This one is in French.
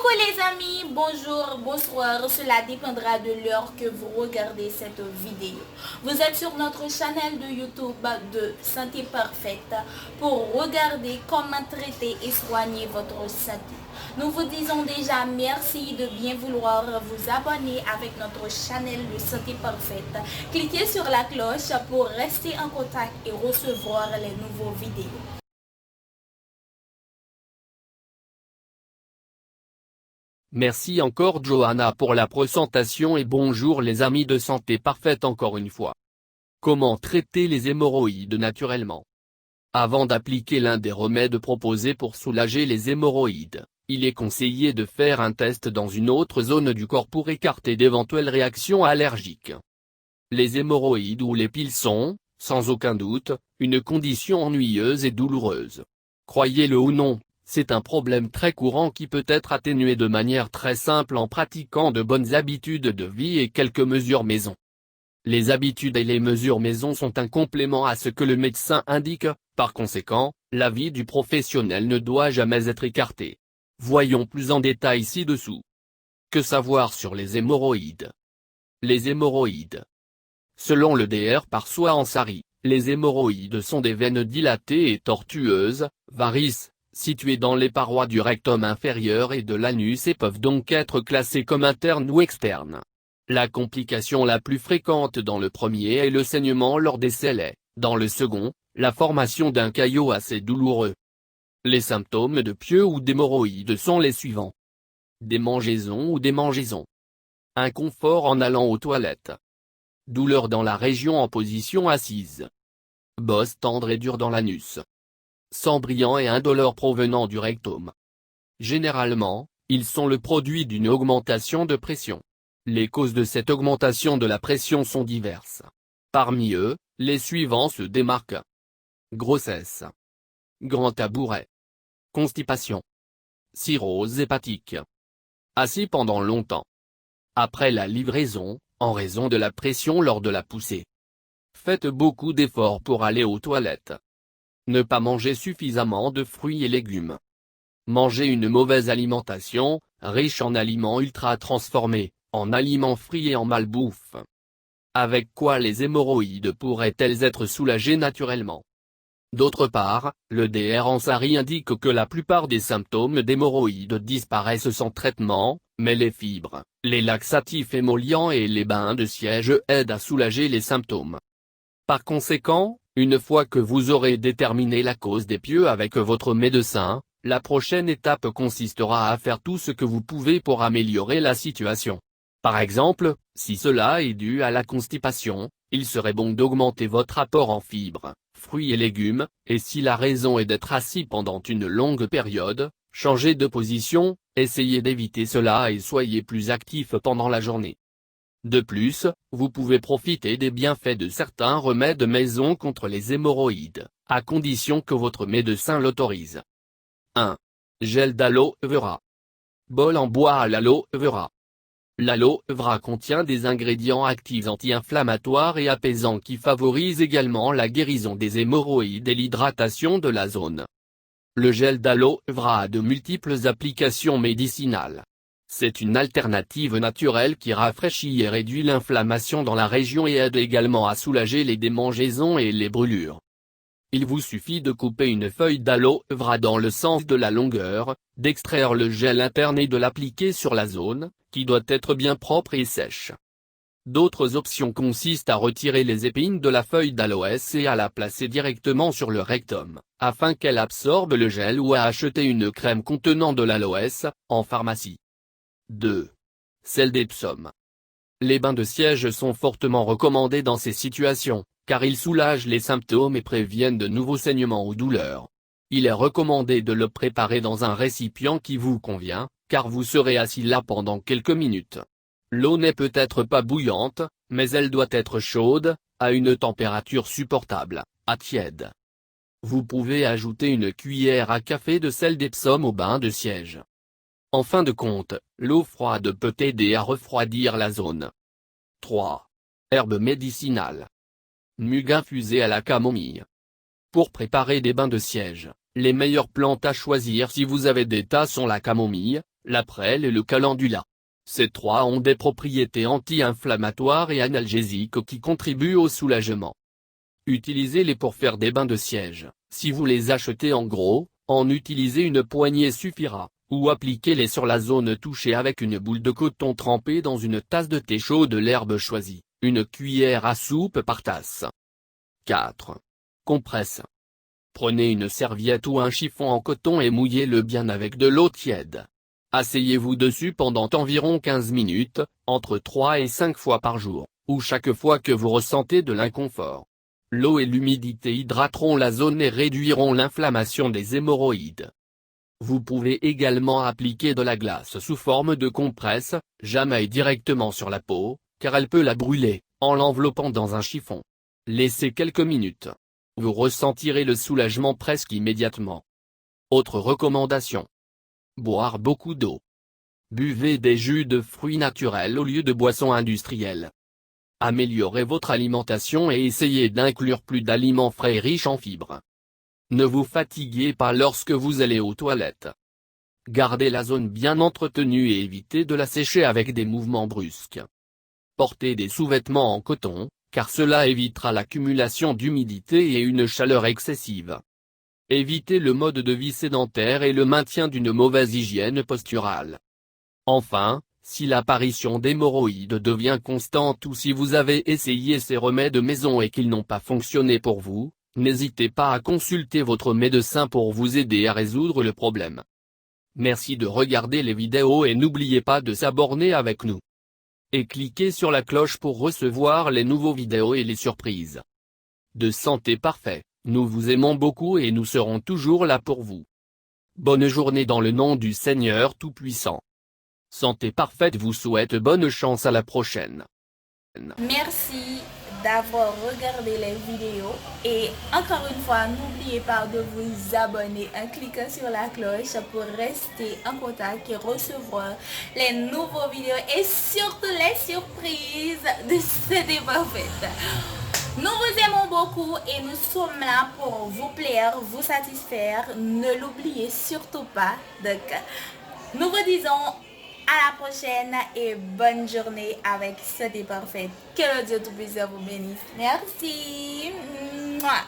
Coucou les amis, bonjour, bonsoir, cela dépendra de l'heure que vous regardez cette vidéo. Vous êtes sur notre chaîne de YouTube de Santé Parfaite pour regarder comment traiter et soigner votre santé. Nous vous disons déjà merci de bien vouloir vous abonner avec notre chaîne de Santé Parfaite. Cliquez sur la cloche pour rester en contact et recevoir les nouveaux vidéos. Merci encore Johanna pour la présentation et bonjour les amis de Santé Parfaite encore une fois. Comment traiter les hémorroïdes naturellement? Avant d'appliquer l'un des remèdes proposés pour soulager les hémorroïdes, il est conseillé de faire un test dans une autre zone du corps pour écarter d'éventuelles réactions allergiques. Les hémorroïdes ou les piles sont, sans aucun doute, une condition ennuyeuse et douloureuse. Croyez-le ou non, c'est un problème très courant qui peut être atténué de manière très simple en pratiquant de bonnes habitudes de vie et quelques mesures maison. Les habitudes et les mesures maison sont un complément à ce que le médecin indique, par conséquent, l'avis du professionnel ne doit jamais être écarté. Voyons plus en détail ci-dessous. Que savoir sur les hémorroïdes? Les hémorroïdes. Selon le Dr Parsois Ansari, les hémorroïdes sont des veines dilatées et tortueuses, varices, situées dans les parois du rectum inférieur et de l'anus et peuvent donc être classées comme internes ou externes. La complication la plus fréquente dans le premier est le saignement lors des selles, dans le second, la formation d'un caillot assez douloureux. Les symptômes de pieux ou d'hémorroïdes sont les suivants. Démangeaisons ou démangeaisons. Inconfort en allant aux toilettes. Douleur dans la région en position assise. Bosse tendre et dure dans l'anus. Sang brillant et indolore provenant du rectum. Généralement, ils sont le produit d'une augmentation de pression. Les causes de cette augmentation de la pression sont diverses. Parmi eux, les suivants se démarquent. Grossesse. Grand tabouret. Constipation. Cirrhose hépatique. Assis pendant longtemps. Après la livraison, en raison de la pression lors de la poussée. Faites beaucoup d'efforts pour aller aux toilettes. Ne pas manger suffisamment de fruits et légumes. Manger une mauvaise alimentation, riche en aliments ultra transformés, en aliments frits et en malbouffe. Avec quoi les hémorroïdes pourraient-elles être soulagées naturellement? D'autre part, le Dr Ansari indique que la plupart des symptômes d'hémorroïdes disparaissent sans traitement, mais les fibres, les laxatifs émollients et les bains de siège aident à soulager les symptômes. Par conséquent, une fois que vous aurez déterminé la cause des pieux avec votre médecin, la prochaine étape consistera à faire tout ce que vous pouvez pour améliorer la situation. Par exemple, si cela est dû à la constipation, il serait bon d'augmenter votre apport en fibres, fruits et légumes, et si la raison est d'être assis pendant une longue période, changez de position, essayez d'éviter cela et soyez plus actif pendant la journée. De plus, vous pouvez profiter des bienfaits de certains remèdes maison contre les hémorroïdes, à condition que votre médecin l'autorise. 1. Gel d'aloe vera. Bol en bois à l'aloe vera. L'aloe vera contient des ingrédients actifs anti-inflammatoires et apaisants qui favorisent également la guérison des hémorroïdes et l'hydratation de la zone. Le gel d'aloe vera a de multiples applications médicinales. C'est une alternative naturelle qui rafraîchit et réduit l'inflammation dans la région et aide également à soulager les démangeaisons et les brûlures. Il vous suffit de couper une feuille d'aloe vera dans le sens de la longueur, d'extraire le gel interne et de l'appliquer sur la zone, qui doit être bien propre et sèche. D'autres options consistent à retirer les épines de la feuille d'aloès et à la placer directement sur le rectum, afin qu'elle absorbe le gel ou à acheter une crème contenant de l'aloès, en pharmacie. 2. Sel d'Epsom. Les bains de siège sont fortement recommandés dans ces situations, car ils soulagent les symptômes et préviennent de nouveaux saignements ou douleurs. Il est recommandé de le préparer dans un récipient qui vous convient, car vous serez assis là pendant quelques minutes. L'eau n'est peut-être pas bouillante, mais elle doit être chaude, à une température supportable, à tiède. Vous pouvez ajouter une cuillère à café de sel d'Epsom au bain de siège. En fin de compte, l'eau froide peut aider à refroidir la zone. 3. Herbes médicinales. Mugue infusé à la camomille. Pour préparer des bains de siège, les meilleures plantes à choisir si vous avez des tas sont la camomille, la prêle et le calendula. Ces trois ont des propriétés anti-inflammatoires et analgésiques qui contribuent au soulagement. Utilisez-les pour faire des bains de siège. Si vous les achetez en gros, en utiliser une poignée suffira, ou appliquez-les sur la zone touchée avec une boule de coton trempée dans une tasse de thé chaud de l'herbe choisie, une cuillère à soupe par tasse. 4. Compresse. Prenez une serviette ou un chiffon en coton et mouillez-le bien avec de l'eau tiède. Asseyez-vous dessus pendant environ 15 minutes, entre 3 et 5 fois par jour, ou chaque fois que vous ressentez de l'inconfort. L'eau et l'humidité hydrateront la zone et réduiront l'inflammation des hémorroïdes. Vous pouvez également appliquer de la glace sous forme de compresse, jamais directement sur la peau, car elle peut la brûler, en l'enveloppant dans un chiffon. Laissez quelques minutes. Vous ressentirez le soulagement presque immédiatement. Autre recommandation. Boire beaucoup d'eau. Buvez des jus de fruits naturels au lieu de boissons industrielles. Améliorez votre alimentation et essayez d'inclure plus d'aliments frais et riches en fibres. Ne vous fatiguez pas lorsque vous allez aux toilettes. Gardez la zone bien entretenue et évitez de la sécher avec des mouvements brusques. Portez des sous-vêtements en coton, car cela évitera l'accumulation d'humidité et une chaleur excessive. Évitez le mode de vie sédentaire et le maintien d'une mauvaise hygiène posturale. Enfin, si l'apparition d'hémorroïdes devient constante ou si vous avez essayé ces remèdes maison et qu'ils n'ont pas fonctionné pour vous, n'hésitez pas à consulter votre médecin pour vous aider à résoudre le problème. Merci de regarder les vidéos et n'oubliez pas de s'abonner avec nous. Et cliquez sur la cloche pour recevoir les nouveaux vidéos et les surprises. De santé parfait, nous vous aimons beaucoup et nous serons toujours là pour vous. Bonne journée dans le nom du Seigneur Tout-Puissant. Santé parfaite vous souhaite bonne chance à la prochaine. Merci d'avoir regardé les vidéos et encore une fois, n'oubliez pas de vous abonner en cliquant sur la cloche pour rester en contact et recevoir les nouveaux vidéos et surtout les surprises de Santé Parfaite. Nous vous aimons beaucoup et nous sommes là pour vous plaire, vous satisfaire. Ne l'oubliez surtout pas. Donc, nous vous disons à la prochaine et bonne journée avec Santé Parfaite. Que le Dieu Tout-Puissant vous bénisse. Merci. Mouah.